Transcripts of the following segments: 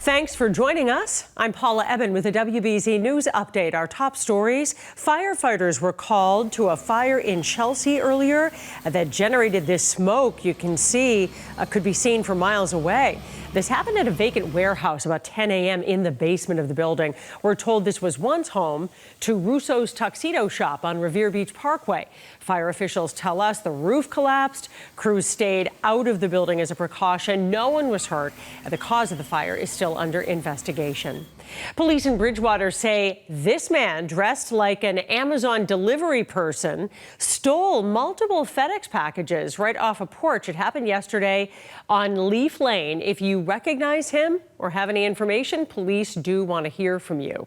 Thanks for joining us. I'm Paula Ebben with a WBZ News update. Our top stories: firefighters were called to a fire in Chelsea earlier that generated this smoke you can see, could be seen from miles away. This happened at a vacant warehouse about 10 a.m. in the basement of the building. We're told this was once home to Russo's Tuxedo Shop on Revere Beach Parkway. Fire officials tell us the roof collapsed. Crews stayed out of the building as a precaution. No one was hurt. The cause of the fire is still under investigation. Police in Bridgewater say this man, dressed like an Amazon delivery person, stole multiple FedEx packages right off a porch. It happened yesterday on Leaf Lane. If you recognize him or have any information, police do want to hear from you.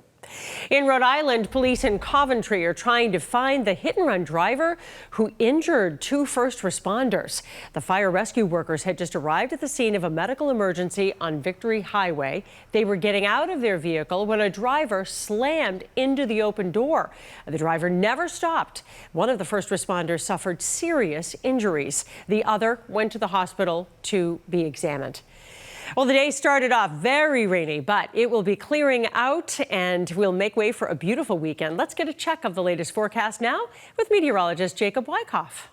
In Rhode Island, police in Coventry are trying to find the hit-and-run driver who injured two first responders. The fire rescue workers had just arrived at the scene of a medical emergency on Victory Highway. They were getting out of their vehicle when a driver slammed into the open door. The driver never stopped. One of the first responders suffered serious injuries. The other went to the hospital to be examined. Well, the day started off very rainy, but it will be clearing out and we'll make way for a beautiful weekend. Let's get a check of the latest forecast now with meteorologist Jacob Wycoff.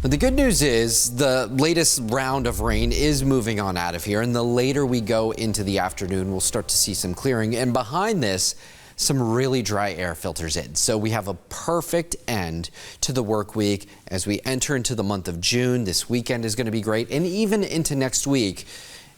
But the good news is the latest round of rain is moving on out of here, and the later we go into the afternoon, we'll start to see some clearing. And behind this, some really dry air filters in. So we have a perfect end to the work week as we enter into the month of June. This weekend is going to be great, and even into next week,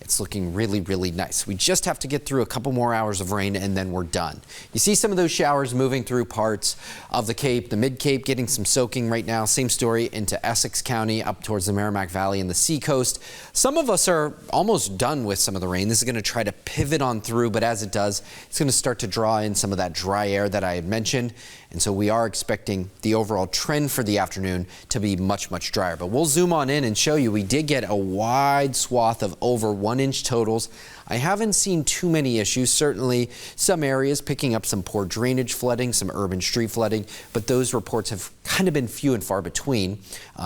it's looking really, really nice. We just have to get through a couple more hours of rain and then we're done. You see some of those showers moving through parts of the Cape, the Mid-Cape getting some soaking right now. Same story into Essex County, up towards the Merrimack Valley and the Seacoast. Some of us are almost done with some of the rain. This is going to try to pivot on through, but as it does, it's going to start to draw in some of that dry air that I had mentioned. And so we are expecting the overall trend for the afternoon to be much, much drier. But we'll zoom on in and show you we did get a wide swath of over 1 inch totals. I haven't seen too many issues. Certainly some areas picking up some poor drainage flooding, some urban street flooding, but those reports have kind of been few and far between.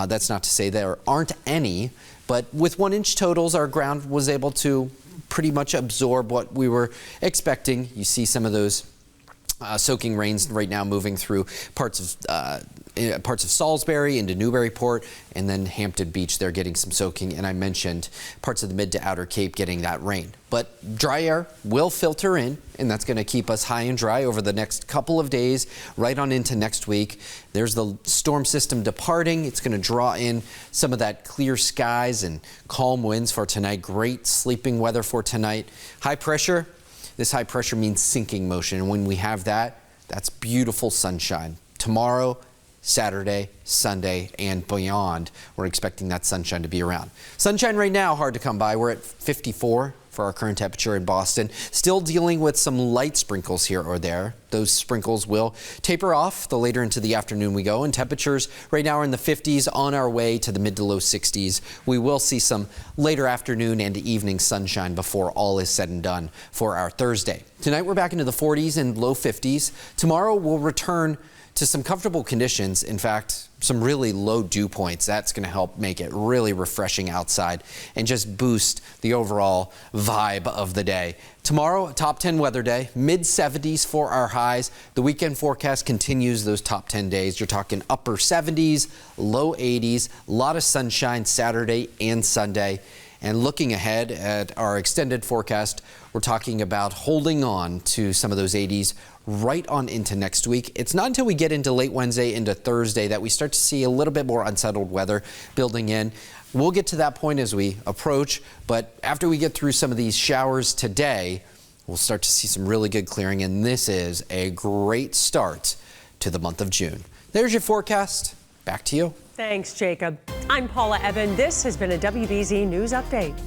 That's not to say there aren't any, but with 1 inch totals, our ground was able to pretty much absorb what we were expecting. You see some of those soaking rains right now moving through parts of Salisbury into Newburyport, and then Hampton Beach. They're getting some soaking, and I mentioned parts of the mid to outer Cape getting that rain. But dry air will filter in, and that's going to keep us high and dry over the next couple of days, right on into next week. There's the storm system departing. It's going to draw in some of that clear skies and calm winds for tonight. Great sleeping weather for tonight. High pressure. This high pressure means sinking motion, and when we have that, that's beautiful sunshine. Tomorrow, Saturday, Sunday, and beyond, we're expecting that sunshine to be around. Sunshine right now, hard to come by. We're at 54 for our current temperature in Boston. Still dealing with some light sprinkles here or there. Those sprinkles will taper off the later into the afternoon we go, and temperatures right now are in the 50s on our way to the mid to low 60s. We will see some later afternoon and evening sunshine before all is said and done for our Thursday. Tonight we're back into the 40s and low 50s. Tomorrow we'll return to some comfortable conditions. In fact, some really low dew points. That's going to help make it really refreshing outside and just boost the overall vibe of the day. Tomorrow, a top 10 weather day, mid 70s for our highs. The weekend forecast continues those top 10 days. You're talking upper 70s, low 80s, a lot of sunshine Saturday and Sunday. And looking ahead at our extended forecast, we're talking about holding on to some of those 80s right on into next week. It's not until we get into late Wednesday into Thursday that we start to see a little bit more unsettled weather building in. We'll get to that point as we approach, but after we get through some of these showers today, we'll start to see some really good clearing, and this is a great start to the month of June. There's your forecast. Back to you. Thanks, Jacob. I'm Paula Ebben. This has been a WBZ News Update.